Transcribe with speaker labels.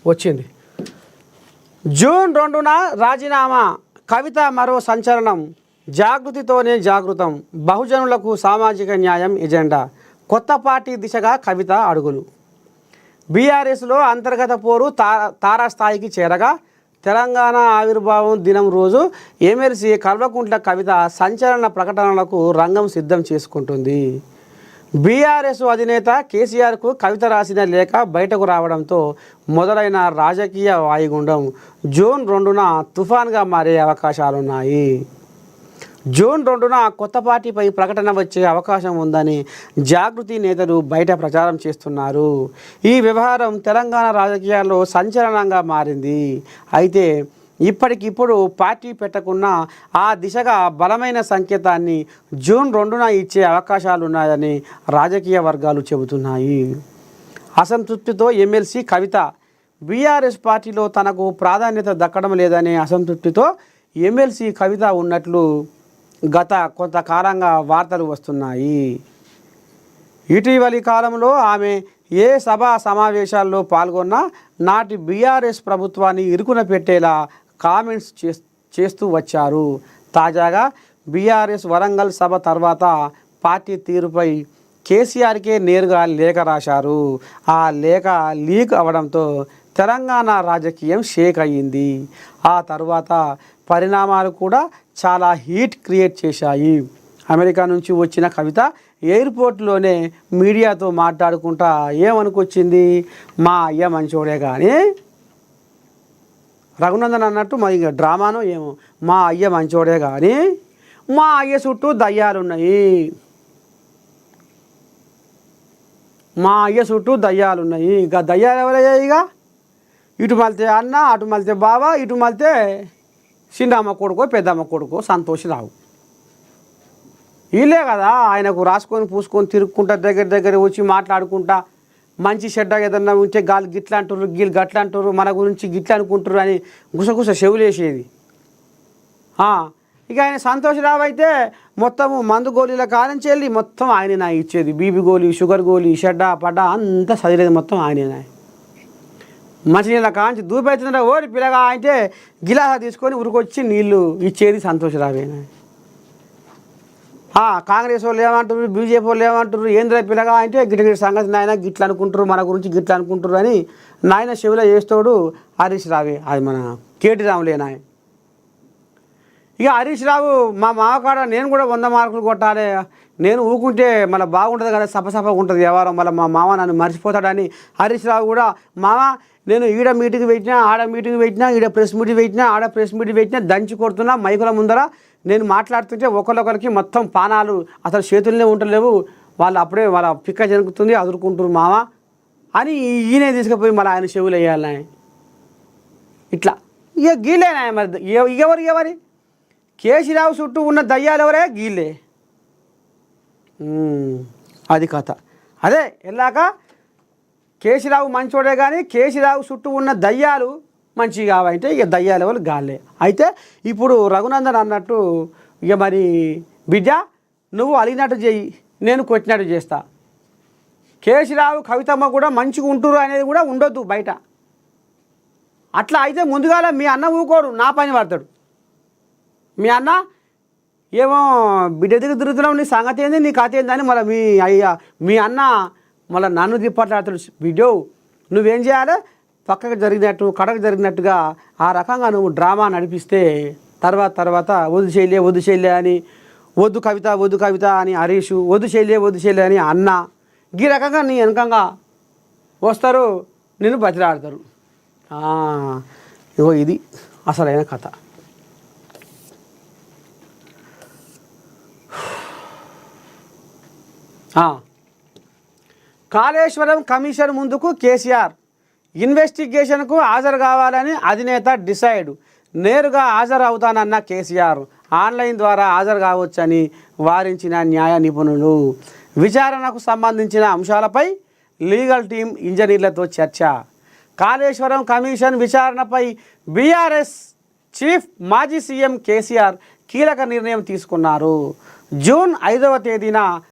Speaker 1: వచ్చింది. జూన్ 2న రాజీనామా, కవిత మరో సంచలనం. జాగృతితోనే జాగృతం, బహుజనులకు సామాజిక న్యాయం ఎజెండా. కొత్త పార్టీ దిశగా కవిత అడుగులు. బీఆర్ఎస్లో అంతర్గత పోరు తారాస్థాయికి చేరగా తెలంగాణ ఆవిర్భావం దినం రోజు ఎమ్మెల్సీ కల్వకుంట్ల కవిత సంచలన ప్రకటనలకు రంగం సిద్ధం చేసుకుంటుంది. బీఆర్ఎస్ అధినేత కేసీఆర్కు కవిత రాసిన లేఖ బయటకు రావడంతో మొదలైన రాజకీయ వాయుగుండం జూన్ 2న తుఫాన్గా మారే అవకాశాలున్నాయి. జూన్ 2న కొత్త పార్టీపై ప్రకటన వచ్చే అవకాశం ఉందని జాగృతి నేతలు బయట ప్రచారం చేస్తున్నారు. ఈ వ్యవహారం తెలంగాణ రాజకీయాల్లో సంచలనంగా మారింది. అయితే ఇప్పటికిప్పుడు పార్టీ పెట్టకున్నా ఆ దిశగా బలమైన సంకేతాన్ని జూన్ 2న ఇచ్చే అవకాశాలున్నాయని రాజకీయ వర్గాలు చెబుతున్నాయి. అసంతృప్తితో ఎమ్మెల్సీ కవిత. బీఆర్ఎస్ పార్టీలో తనకు ప్రాధాన్యత దక్కడం లేదనే అసంతృప్తితో ఎమ్మెల్సీ కవిత ఉన్నట్లు గత కొంతకాలంగా వార్తలు వస్తున్నాయి. ఇటీవలి కాలంలో ఆమె ఏ సభా సమావేశాల్లో పాల్గొన్నా నాటి బీఆర్ఎస్ ప్రభుత్వాన్ని ఇరుకున పెట్టేలా కామెంట్స్ చేస్తూ వచ్చారు. తాజాగా బీఆర్ఎస్ వరంగల్ సభ తర్వాత పార్టీ తీరుపై కేసీఆర్కే నేరుగా లేఖ రాశారు. ఆ లేఖ లీక్ అవడంతో తెలంగాణ రాజకీయం షేక్ అయ్యింది. ఆ తర్వాత పరిణామాలు కూడా చాలా హీట్ క్రియేట్ చేశాయి. అమెరికా నుంచి వచ్చిన కవిత ఎయిర్పోర్ట్లోనే మీడియాతో మాట్లాడుకుంటా ఏమనుకొచ్చింది, మా అయ్య మంచోడే కానీ, రఘునందన్ అన్నట్టు మరి డ్రామానో ఏమో, మా అయ్య మంచోడే కానీ మా అయ్య చుట్టూ దయ్యాలున్నాయి, మా అయ్య చుట్టూ దయ్యాలున్నాయి. ఇక దయ్యాలు ఎవరయ్యా? ఇక ఇటు మలితే అన్న, అటు మలితే బావ, ఇటు మలితే చిన్నమ్మ కొడుకో పెద్దమ్మ కొడుకో సంతోషరావు. వీళ్ళే కదా ఆయనకు రాసుకొని పూసుకొని తిరుక్కుంటా దగ్గర వచ్చి మాట్లాడుకుంటా మంచి చెడ్డ ఏదన్నా ఉంటే గాలి గిట్లా అంటారు, గీళ్ళు గట్లా అంటారు, మన గురించి గిట్లా అనుకుంటారు అని గుసగుస చెవులేసేది. ఇక ఆయన సంతోషరావు అయితే మొత్తము మందు గోళీల కారించి వెళ్ళి మొత్తం ఆయనే నా ఇచ్చేది. బీబీ గోళీ, షుగర్ గోళీ, షడ్డ పడ్డ అంతా చదివేది మొత్తం ఆయనే. మంచినీళ్ళ కాంచి దూపెత్తుంటే ఓరి పిల్లగా అంటే గిలాస తీసుకొని ఉరికొచ్చి నీళ్ళు ఇచ్చేది సంతోషరావేనా. కాంగ్రెస్ వాళ్ళు ఏమంటారు, బీజేపీ వాళ్ళు ఏమంటారు, ఏంద్ర పిల్లగా అంటే గిట్ట సంగతి నాయన గిట్ల అనుకుంటారు, మన గురించి గిట్ల అనుకుంటారు అని నాయన చెవిలో చేస్తాడు హరీష్ రావే. అది మన కేటీ రాములేనా. ఇక హరీష్ రావు మా మావకాడ నేను కూడా 100 మార్కులు కొట్టాలి, నేను ఊకుంటే మళ్ళీ బాగుంటుంది కదా, సపసపగా ఉంటుంది వ్యవహారం, మళ్ళీ మా మామ నన్ను మర్చిపోతాడని హరీష్ రావు కూడా మామ నేను ఈడ మీటింగ్ పెట్టినా, ఆడ మీటింగ్ పెట్టినా, ఈడ ప్రెస్ మీటింగ్ పెట్టినా, ఆడ ప్రెస్ మీటింగ్ పెట్టినా, దంచి కొడుతున్నా మైకుల ముందర నేను మాట్లాడుతుంటే ఒకరికొకరికి మొత్తం పానాలు అసలు చేతుల్నే ఉండలేవు, వాళ్ళు అప్పుడే వాళ్ళ పిక్క జరుగుతుంది అదురుకుంటారు మామ అని ఈయనే తీసుకుపోయి మళ్ళీ ఆయన చెవులు వేయాలి. ఇట్లా ఇక గీలేనా మరి ఎవరి కేసీరావు చుట్టూ ఉన్న దయ్యాలు ఎవరే? గీలే. అది కథ. అదే వెళ్ళాక కేసీరావు మంచోడే కానీ కేసీరావు చుట్టూ ఉన్న దయ్యాలు మంచివి కావంటే ఇక దయ్యాలు ఎవరు గాలే. అయితే ఇప్పుడు రఘునందన్ అన్నట్టు ఇక మరి బిడ్డ నువ్వు అలిగినట్టు చెయ్యి, నేను కొట్టినట్టు చేస్తా. కేసీరావు కవితమ్మ కూడా మంచిగా ఉంటురు అనేది కూడా ఉండొద్దు బయట. అట్లా అయితే ముందుగాల మీ అన్న ఊకోడు, నా పని పడతాడు. మీ అన్న ఏమో బిడ్డ దగ్గర తిరుగుతున్నావు, నీ సంగతి ఏంది, నీ కథ ఏందని మళ్ళీ మీ అన్న మళ్ళీ నన్ను దిప్పట్లాడుతాడు. బిడ్డో నువ్వేం చేయాలి, పక్కకు జరిగినట్టు కడకు జరిగినట్టుగా ఆ రకంగా నువ్వు డ్రామా నడిపిస్తే తర్వాత వద్దు చేయలే అని వద్దు కవిత అని హరీషు, వద్దు చేయలే అని అన్న, ఈ రకంగా నీ వెనకంగా వస్తారు, నిన్ను బతిలాడతారు. ఇగో ఇది అసలైన కథ. కాళేశ్వరం కమిషన్ ముందుకు కేసీఆర్, ఇన్వెస్టిగేషన్కు హాజరు కావాలని అధినేత డిసైడ్. నేరుగా హాజరు అవుతానన్న కేసీఆర్ ఆన్లైన్ ద్వారా హాజరు కావచ్చని వారించిన న్యాయ నిపుణులు. విచారణకు సంబంధించిన అంశాలపై లీగల్ టీం ఇంజనీర్లతో చర్చ. కాళేశ్వరం కమిషన్ విచారణపై బీఆర్ఎస్ చీఫ్ మాజీ సీఎం కేసీఆర్ కీలక నిర్ణయం తీసుకున్నారు. జూన్ 5వ తేదీన